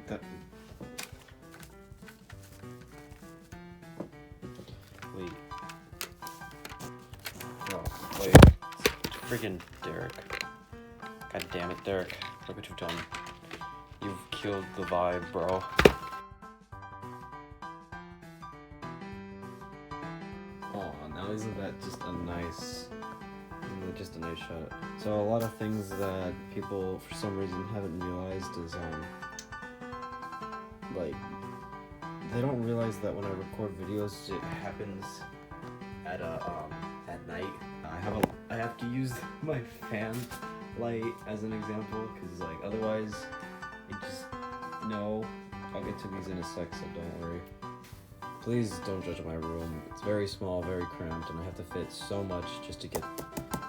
that. Wait. Oh, wait. Friggin' Derek. God damn it, Derek. Look what you've done. You've killed the vibe, bro. Oh, now isn't that just a nice shot? So a lot of things that people for some reason haven't realized is like they don't realize that when I record videos it happens at night. I have to use my fan light as an example because like otherwise it just no. I'll get to these in a sec, so don't worry. Please don't judge my room. It's very small, very cramped, and I have to fit so much just to get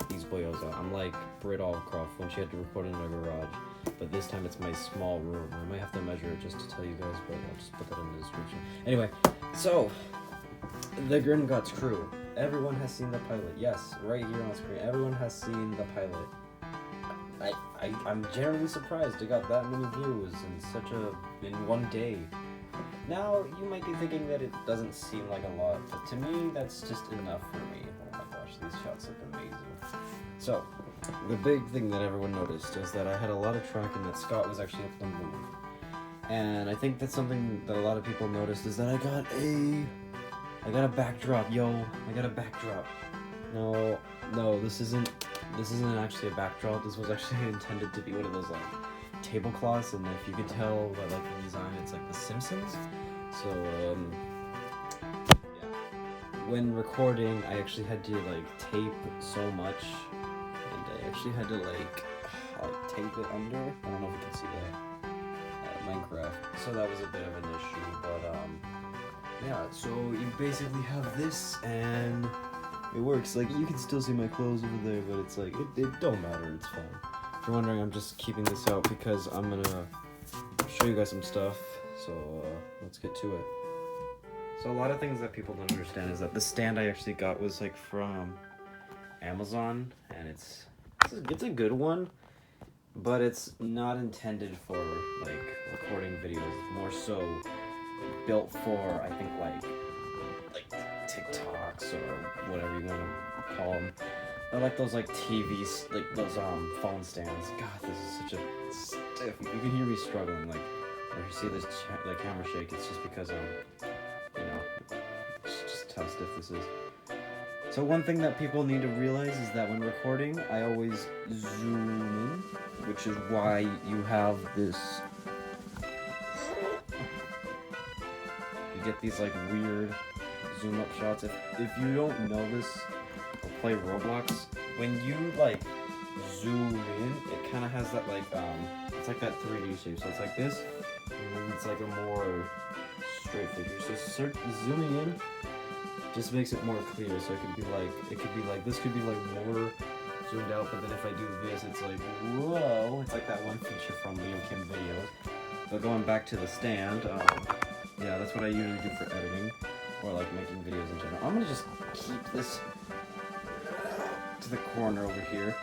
these boyos out. I'm like Britt Allcroft when she had to record in her garage, but this time it's my small room. I might have to measure it just to tell you guys, but I'll just put that in the description. Anyway, so the Gringotts crew. Everyone has seen the pilot. Yes, right here on screen. Everyone has seen the pilot. I'm generally surprised it got that many views in one day. Now, you might be thinking that it doesn't seem like a lot, but to me, that's just enough for me. Oh my gosh, these shots look amazing. So, the big thing that everyone noticed is that I had a lot of track and that Scott was actually up the move. And I think that's something that a lot of people noticed is that I got a backdrop, yo. I got a backdrop. No, this isn't actually a backdrop. This was actually intended to be one of those like tablecloths, and if you can tell by like the design, it's like The Simpsons. So yeah. When recording, I actually had to like tape so much, and I actually had to like tape it under. I don't know if you can see that. Minecraft. So that was a bit of an issue, but yeah. So you basically have this, and it works. Like you can still see my clothes over there, but it's like it don't matter. It's fine. If you're wondering, I'm just keeping this out because I'm gonna show you guys some stuff. So let's get to it. So a lot of things that people don't understand is that the stand I actually got was like from Amazon, and it's a good one, but it's not intended for like recording videos. It's more so built for, I think, like TikToks or whatever you want to call them. I like those like TVs, like those phone stands. God, this is such a stiff. You can hear me struggling. Like, if you see this the camera shake, it's just because you know, it's just how stiff this is. So one thing that people need to realize is that when recording, I always zoom in, which is why you have this. You get these like weird zoom up shots. If you don't know this or play Roblox, when you like zoom in, it kind of has that like it's like that 3D shape. So it's like this, and then it's like a more straight figure. So zooming in just makes it more clear. So it could be like this could be like more zoomed out, but then if I do this, it's like whoa. It's like that one feature from Liam Kim videos. But going back to the stand, yeah, that's what I usually do for editing. Or like making videos in general. I'm gonna just keep this to the corner over here.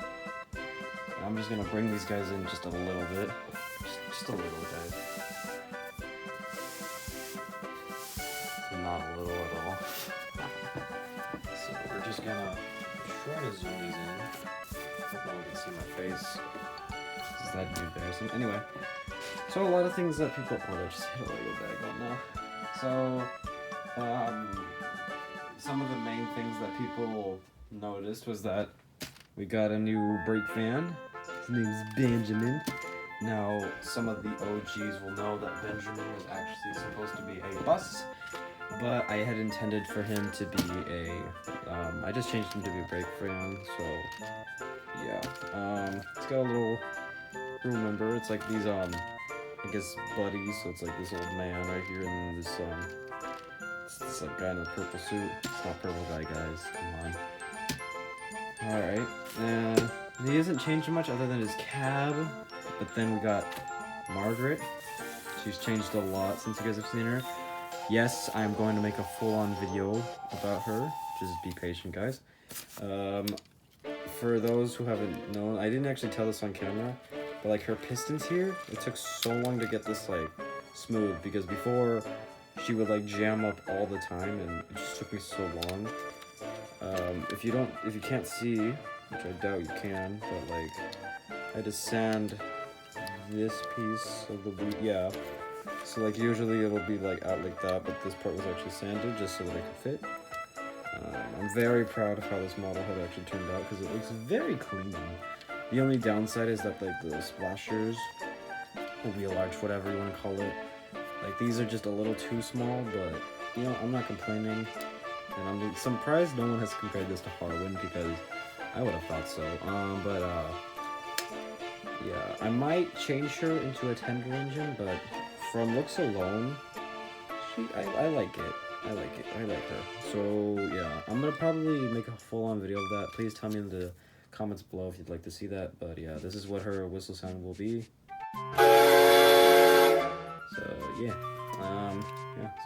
I'm just gonna bring these guys in just a little bit. Just a little, guys. Not a little at all. So we're just gonna try to zoom these in. Hope no one can see my face. This is that embarrassing. Anyway, so a lot of things that people. Oh, they just hit a Lego bag. Oh no. So. Some of the main things that people noticed was that we got a new brake fan. His name's Benjamin. Now, some of the OGs will know that Benjamin was actually supposed to be a bus, but I had intended for him to be I just changed him to be a brake fan, so yeah. It's got a little room number. It's like these, I guess, buddies, so it's like this old man right here, and then this, it's a guy in a purple suit. It's not purple guy, guys. Come on. Alright. He hasn't changed much other than his cab. But then we got Margaret. She's changed a lot since you guys have seen her. Yes, I'm going to make a full-on video about her. Just be patient, guys. For those who haven't known, I didn't actually tell this on camera, but like her pistons here, it took so long to get this like smooth, because before she would like jam up all the time and it just took me so long. If you can't see, which I doubt you can, but like I had to sand this piece of the wheat, yeah. So like usually it'll be like out like that, but this part was actually sanded just so that it could fit. I'm very proud of how this model had actually turned out because it looks very clean. The only downside is that like the splashers, or wheel arch, whatever you want to call it, like these are just a little too small, but you know, I'm not complaining. And I'm surprised no one has compared this to Harwin because I would have thought so. Yeah, I might change her into a tender engine, but from looks alone, I like it. I like her. So yeah, I'm gonna probably make a full-on video of that. Please tell me in the comments below if you'd like to see that. But yeah, this is what her whistle sound will be. So yeah,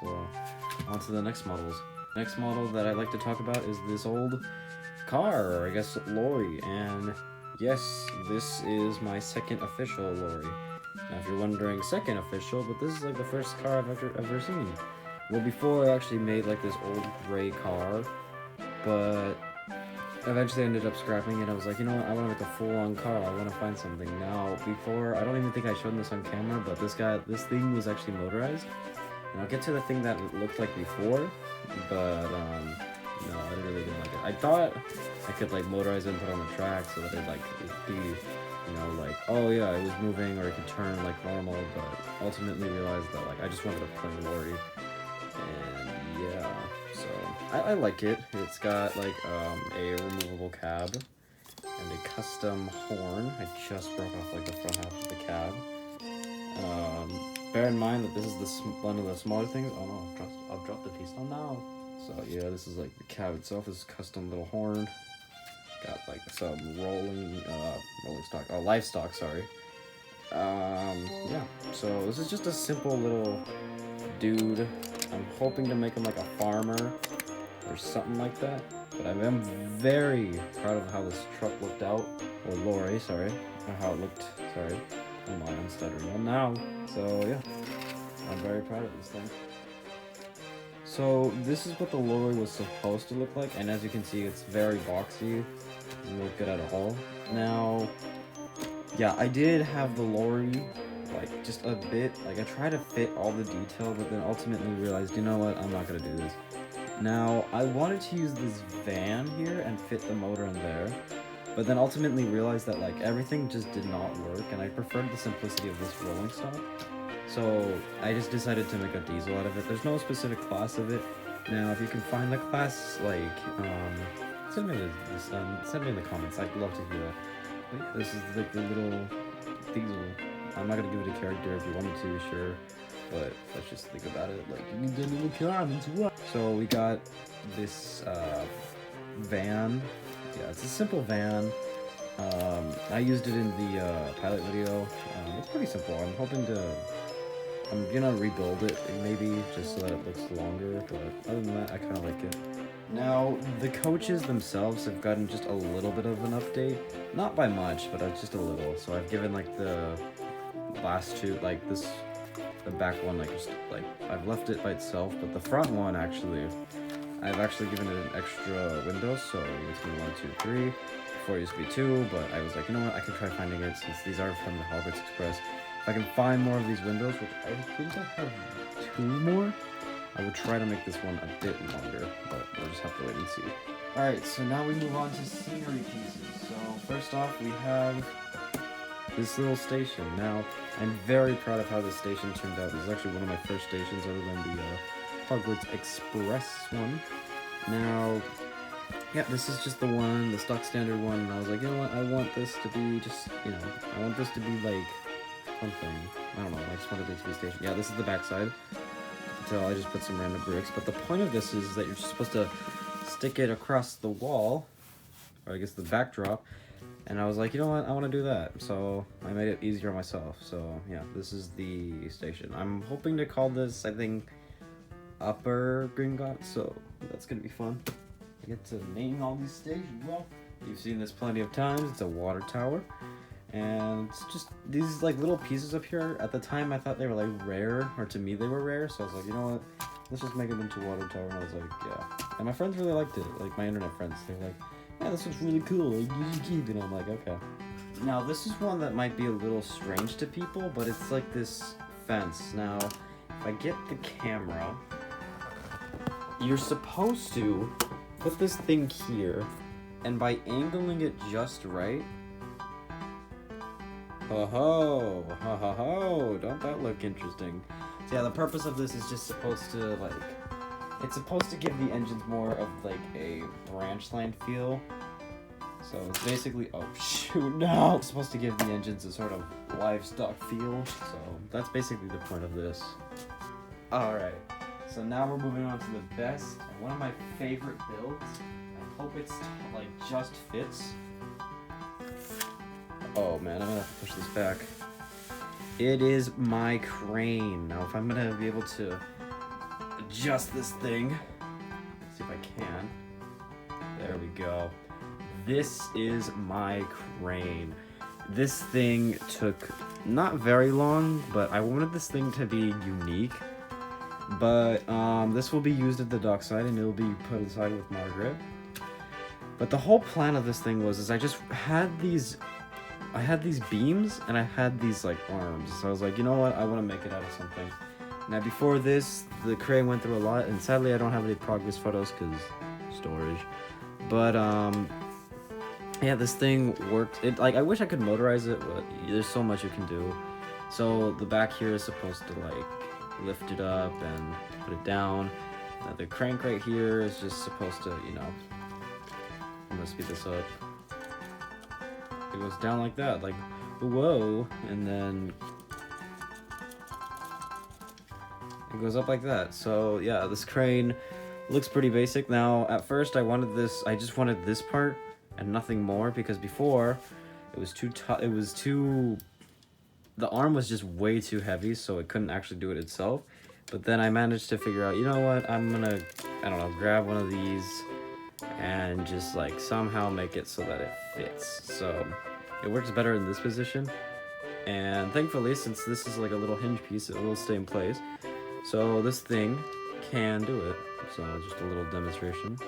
so on to the next models. Next model that I'd like to talk about is this old car, or I guess lorry, and yes, this is my second official lorry. Now if you're wondering, second official, but this is like the first car I've ever seen. Well, before I actually made like this old gray car, but eventually I ended up scrapping it. I was like, you know what, I want to make a full-on car, I want to find something. Now, before, I don't even think I showed this on camera, but this thing was actually motorized. And I'll get to the thing that it looked like before, but no, I really didn't like it. I thought I could like motorize it and put it on the track so that it'd be, you know, like, oh yeah, it was moving, or it could turn like normal, but ultimately realized that like I just wanted a plain lorry. And yeah, so I like it. It's got like a removable cab and a custom horn. I just broke off like the front half of the cab. Bear in mind that this is one of the smaller things. Oh no, I've dropped the piece. Oh no. So yeah, this is like the cab itself is custom little horn. Got like some rolling stock, livestock, sorry. Yeah, so this is just a simple little dude. I'm hoping to make him like a farmer or something like that. But I am very proud of how this truck looked out, or lorry, sorry, or how it looked, sorry. Oh my, I'm stuttering on now. So yeah, I'm very proud of this thing. So this is what the lorry was supposed to look like, and as you can see, it's very boxy. Doesn't look good at all. Now, yeah, I did have the lorry like just a bit, like I tried to fit all the detail, but then ultimately realized, you know what, I'm not gonna do this. Now, I wanted to use this van here and fit the motor in there, but then ultimately realized that like everything just did not work, and I preferred the simplicity of this rolling stock. So I just decided to make a diesel out of it. There's no specific class of it. Now, if you can find the class, like, send me in the comments. I'd love to hear that. But yeah, this is like the little diesel. I'm not gonna give it a character. If you wanted to, sure. But let's just think about it. Like, you need the little comments. What? So we got this van. Yeah, it's a simple van. I used it in the pilot video. It's pretty simple. I'm gonna rebuild it maybe just so that it looks longer, but other than that, I kind of like it. Now, the coaches themselves have gotten just a little bit of an update. Not by much, but just a little. So I've given like the last two, like this, the back one, like just like I've left it by itself, but the front one actually, I've actually given it an extra window, so it's been 1, 2, 3. Before it used to be 2, but I was like, you know what, I can try finding it since these are from the Hogwarts Express. If I can find more of these windows, which I think I have 2 more, I would try to make this one a bit longer, but we'll just have to wait and see. Alright, so now we move on to scenery pieces. So first off, we have this little station. Now, I'm very proud of how this station turned out. This is actually one of my first stations other than the Hogwarts Express one. Now, yeah, this is just the one, the stock standard one, and I was like, you know what, I want this to be just, you know, I want this to be like something. I don't know, I just wanted it to be a station. Yeah, this is the backside. You can tell I just put some random bricks, but the point of this is that you're just supposed to stick it across the wall, or I guess the backdrop, and I was like, you know what, I want to do that, so I made it easier myself. So yeah, this is the station. I'm hoping to call this, I think, Upper Gringotts, so that's gonna be fun. I get to name all these stations. Well, you've seen this plenty of times. It's a water tower, And it's just these like little pieces up here. At the time I thought they were like rare, or to me they were rare, so I was like, you know what, let's just make it into water tower. And I was like, yeah. And my friends really liked it, like my internet friends. They were like, yeah, this looks really cool, like you should keep it. And I'm like, okay. Now this is one that might be a little strange to people, but it's like this fence. Now if I get the camera, you're supposed to put this thing here, and by angling it just right, ho ho, ho ho ho, don't that look interesting? So yeah, the purpose of this is just supposed to like, it's supposed to give the engines more of like a branch line feel. So it's basically, oh shoot, no! It's supposed to give the engines a sort of livestock feel, so that's basically the point of this. Alright, so now we're moving on to the best, and one of my favorite builds. I hope it's like just fits. Oh man, I'm gonna have to push this back. It is my crane. Now if I'm gonna be able to adjust this thing, let's see if I can. There we go. This is my crane. This thing took not very long, but I wanted this thing to be unique. But this will be used at the dockside, and it'll be put aside with Margaret. But the whole plan of this thing was I just had these beams, and I had these like arms. So I was like, you know what, I want to make it out of something. Now before this, the crane went through a lot, and sadly I don't have any progress photos because storage. But yeah, this thing worked. It like, I wish I could motorize it, but there's so much you can do. So the back here is supposed to like lift it up and put it down. The crank right here is just supposed to, you know, I'm gonna speed this up. It goes down like that, like whoa, and then it goes up like that. So yeah, this crane looks pretty basic. Now at first I just wanted this part and nothing more, because before it was too the arm was just way too heavy, so it couldn't actually do it itself. But then I managed to figure out, you know what, I'm gonna, I don't know, grab one of these and just like somehow make it so that it fits. So it works better in this position, and thankfully, since this is like a little hinge piece, it will stay in place. So this thing can do it. So just a little demonstration.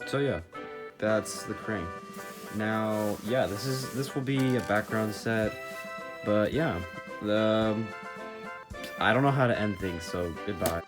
So yeah, that's the crane. Now, yeah, this will be a background set, but yeah, I don't know how to end things, so goodbye.